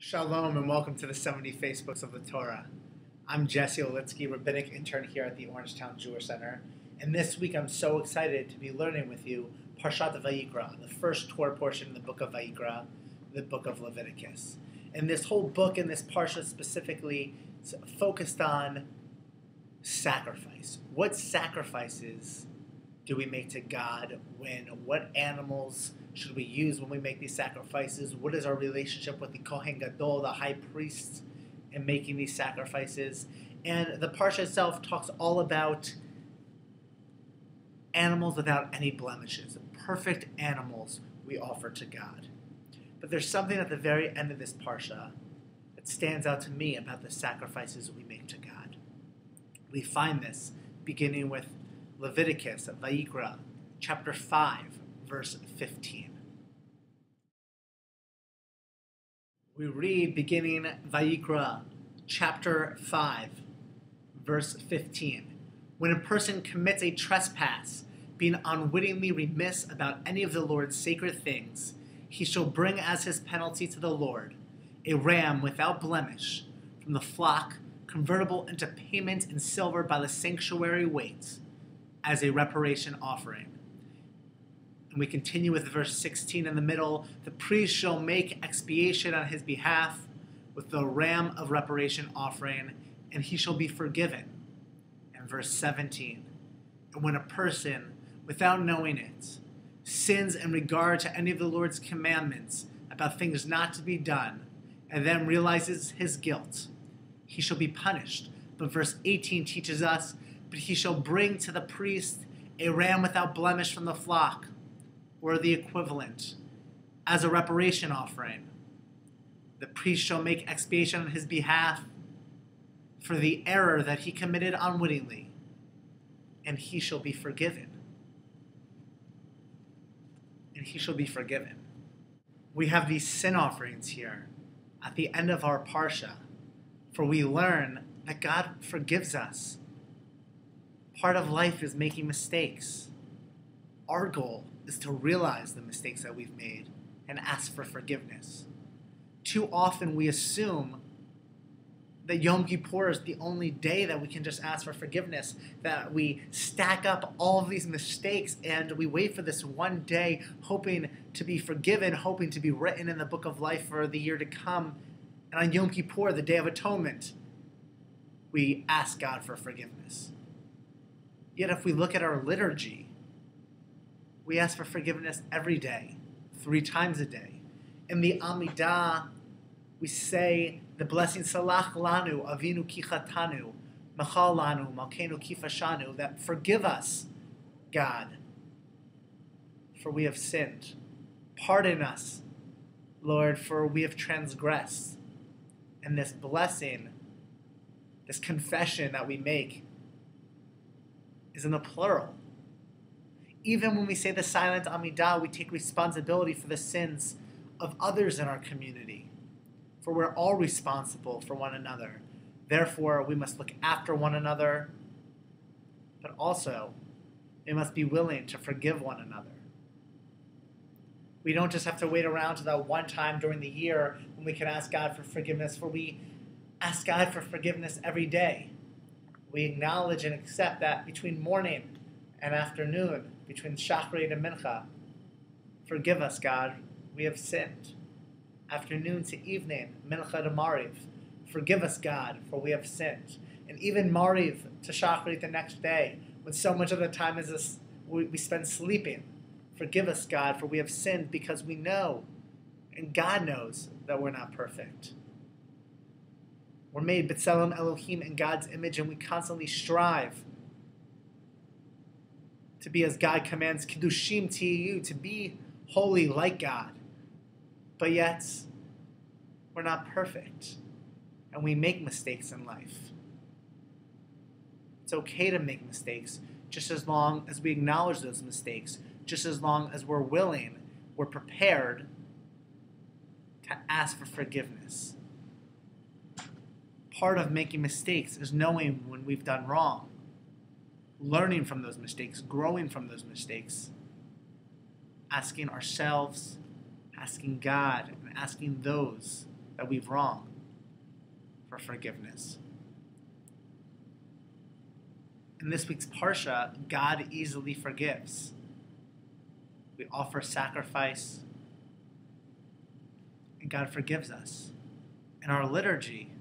Shalom and welcome to the 70 Facebooks of the Torah. I'm Jesse Olitsky, rabbinic intern here at the Orangetown Jewish Center, and this week I'm so excited to be learning with you Parshat Vayikra, the first Torah portion in the book of Vayikra, the book of Leviticus. And this whole book and this parsha specifically is focused on sacrifice. What sacrifices do we make to God when? What animals should we use when we make these sacrifices? What is our relationship with the Kohen Gadol, the high priest, in making these sacrifices? And the parsha itself talks all about animals without any blemishes, perfect animals we offer to God. But there's something at the very end of this parsha that stands out to me about the sacrifices we make to God. We find this beginning with Leviticus, Vayikra, chapter 5, verse 15. We read beginning Vayikra, chapter 5, verse 15. When a person commits a trespass, being unwittingly remiss about any of the Lord's sacred things, he shall bring as his penalty to the Lord a ram without blemish from the flock, convertible into payment in silver by the sanctuary weight, as a reparation offering. And we continue with verse 16 in the middle. The priest shall make expiation on his behalf with the ram of reparation offering, and he shall be forgiven. And verse 17. And when a person, without knowing it, sins in regard to any of the Lord's commandments about things not to be done, and then realizes his guilt, he shall be punished. But verse 18 teaches us, but he shall bring to the priest a ram without blemish from the flock, or the equivalent, as a reparation offering. The priest shall make expiation on his behalf for the error that he committed unwittingly, and he shall be forgiven. And he shall be forgiven. We have these sin offerings here at the end of our parsha, for we learn that God forgives us. Part of life is making mistakes. Our goal is to realize the mistakes that we've made and ask for forgiveness. Too often we assume that Yom Kippur is the only day that we can just ask for forgiveness, that we stack up all of these mistakes and we wait for this one day hoping to be forgiven, hoping to be written in the book of life for the year to come. And on Yom Kippur, the Day of Atonement, we ask God for forgiveness. Yet if we look at our liturgy, we ask for forgiveness every day, 3 times a day. In the Amidah, we say the blessing Salach Lanu, Avinu Ki Chatanu, Machal Lanu, Malkeinu Ki Fashanu, that forgive us, God, for we have sinned. Pardon us, Lord, for we have transgressed. And this blessing, this confession that we make, is in the plural. Even when we say the silent Amidah, we take responsibility for the sins of others in our community. For we're all responsible for one another. Therefore, we must look after one another, but also we must be willing to forgive one another. We don't just have to wait around to that one time during the year when we can ask God for forgiveness, for we ask God for forgiveness every day. We acknowledge and accept that between morning and afternoon, between Shachrit and Mincha, forgive us, God, we have sinned. Afternoon to evening, Mincha to Mariv, forgive us, God, for we have sinned. And even Mariv to Shachrit the next day, when so much of the time is we spend sleeping, forgive us, God, for we have sinned, because we know, and God knows, that we're not perfect. We're made B'Tselem Elohim in God's image, and we constantly strive to be as God commands, Kiddushim Tiyu, to be holy like God. But yet, we're not perfect, and we make mistakes in life. It's okay to make mistakes, just as long as we acknowledge those mistakes, just as long as we're willing, we're prepared to ask for forgiveness. Part of making mistakes is knowing when we've done wrong, learning from those mistakes, growing from those mistakes, asking ourselves, asking God, and asking those that we've wronged for forgiveness. In this week's Parsha, God easily forgives. We offer sacrifice, and God forgives us. In our liturgy,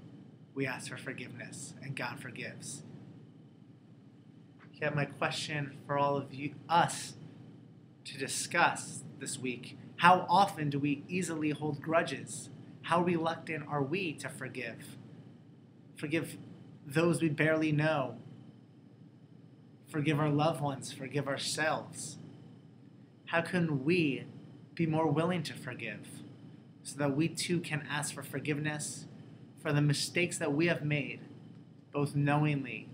we ask for forgiveness, and God forgives. Yet my question for all of us to discuss this week: how often do we easily hold grudges? How reluctant are we to forgive? Forgive those we barely know. Forgive our loved ones. Forgive ourselves. How can we be more willing to forgive so that we too can ask for forgiveness for the mistakes that we have made, both knowingly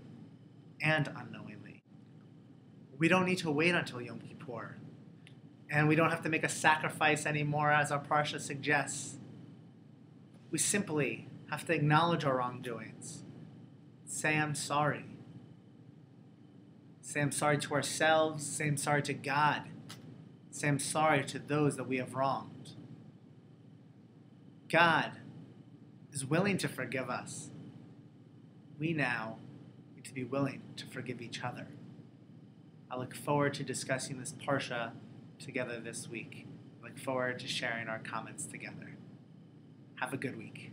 and unknowingly? We don't need to wait until Yom Kippur, and we don't have to make a sacrifice anymore, as our Parsha suggests. We simply have to acknowledge our wrongdoings. Say, I'm sorry. Say, I'm sorry to ourselves. Say, I'm sorry to God. Say, I'm sorry to those that we have wronged. God is willing to forgive us. We now need to be willing to forgive each other. I look forward to discussing this Parsha together this week. I look forward to sharing our comments together. Have a good week.